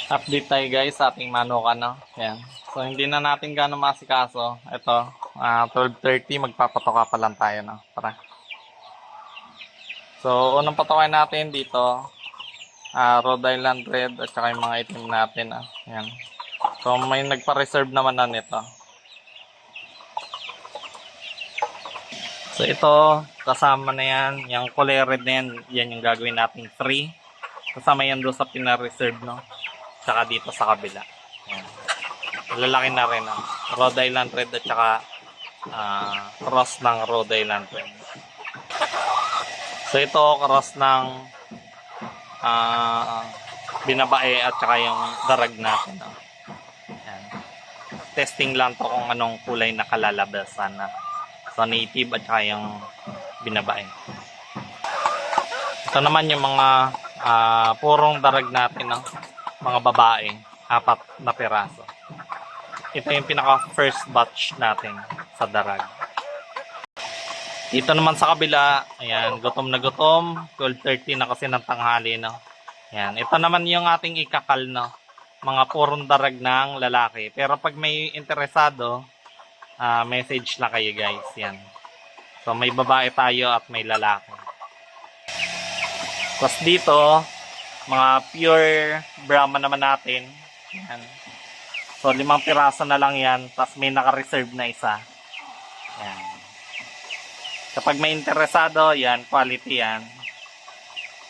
Update tayo guys sa ating manukan, no? Yan. So, hindi na natin gano'ng masikaso. Ito, 12:30, magpapatoka pa lang tayo, no? Tara. So, unang patokan natin dito, Rhode Island Red at saka yung mga item natin, no? Yan. So, may nagpa-reserve naman na nito. So, ito, kasama na yan. Yung kulay red na yan, yan yung gagawin natin free. Kasama yan doon sa pina-reserve, no? Tsaka dito sa kabila. Ayan. Lalaki na rin, no? Rhode Island Red at saka cross ng Rhode Island Red. So ito, cross ng binabae at saka yung darag natin, no? Ayan. Testing lang to kung anong kulay na kalalabasan na. So native at saka yung binabae. Ito naman yung mga purong darag natin, no? Mga babae, 4 na piraso. Ito yung pinaka first batch natin sa darag. Dito naman sa kabila, ayan, gutom na gutom, 12:30 na kasi ng tanghali, no. Ayan, ito naman yung ating ikakal, no. Mga purong darag ng lalaki. Pero pag may interesado, message na kayo guys, yan. So may babae tayo at may lalaki. Tapos dito, mga pure Brahma naman natin. Yan. So 5 piraso na lang yan. Tapos may naka-reserve na isa. Yan. Kapag may interesado, yan, quality yan.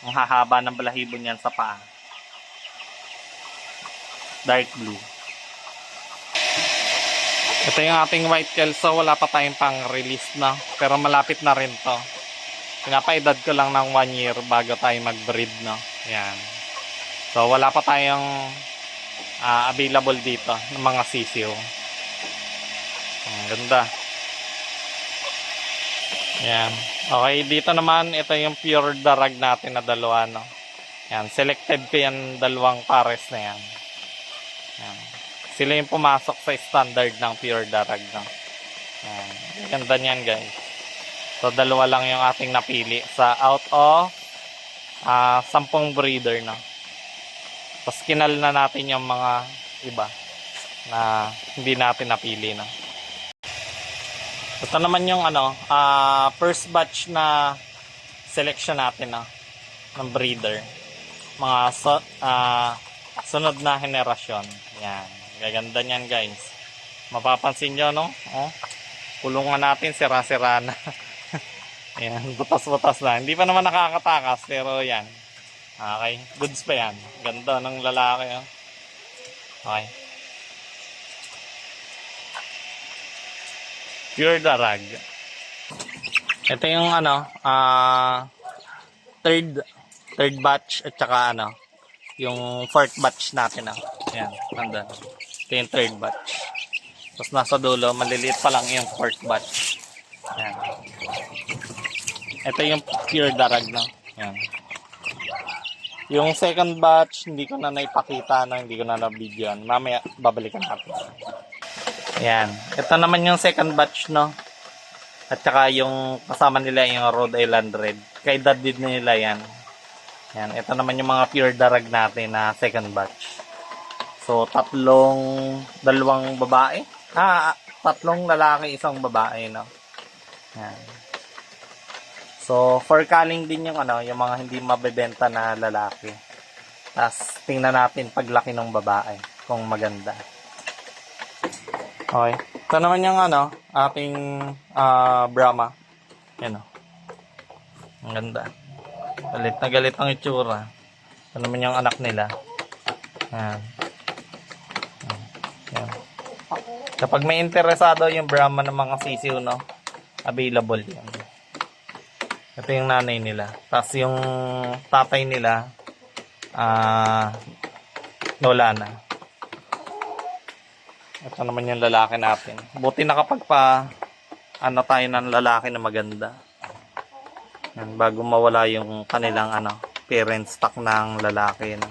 Ang hahaba ng balahibo niyan sa paa. Dark blue. Ito yung ating white kelso. Wala pa tayong pang release na. Pero malapit na rin to. Pinapaedad ko lang ng 1 year bago tayo mag-breed, no? Yan. So, wala pa tayong available dito ng mga sisiw. Ang ganda. Yan. Okay, dito naman, ito yung pure darag natin na dalawa, no? Yan. Selected ko yan, 2 pares na yan. Yan. Sila yung pumasok sa standard ng pure darag, no? Yan. Ganda niyan, guys. So, 2 lang yung ating napili sa out of 10 breeder, no? Tapos kinal na natin yung mga iba na hindi natin napili, no? Ito naman yung first batch na selection natin, no? Ng breeder. Mga sunod na henerasyon. Yan. Gaganda niyan, guys. Mapapansin nyo, no? Oh, kulungan natin, sira-sira na. Ayan, butas-butas na. Hindi pa naman nakakatakas, pero yan. Okay, goods pa yan. Ganda ng lalaki, oh. Okay. Pure darag. Ito yung third batch at saka yung fourth batch natin, oh. Ayan, ganda. Ito yung third batch. Tapos nasa dulo, maliliit pa lang yung fourth batch. Ayan. Ito yung pure darag, no? Yan. Yung second batch, hindi ko na naipakita, no? Hindi ko na na-videoan. Mamaya, babalikan natin. Yan. Ito naman yung second batch, no? At saka yung kasama nila yung Rhode Island Red. Kaedad din nila yan. Yan. Ito naman yung mga pure darag natin na second batch. So, 2 babae. 3 lalaki, 1 babae, no? Yan. So, for culling din yung yung mga hindi mabebenta na lalaki. Tapos, tingnan natin paglaki ng babae, kung maganda. Okay. Ito naman yung ating Brahma. Yan, o. Ang ganda. Galit na galit ang itsura. Ito naman yung anak nila. Yan. Yan. Kapag may interesado yung Brahma ng mga sisiw, no? Available yan. Ito yung nanay nila. Tapos yung tatay nila, wala na. Ito naman yung lalaki natin. Buti nakapagpa tayo ng lalaki na maganda. Yan, bago mawala yung kanilang parent stock ng lalaki. No?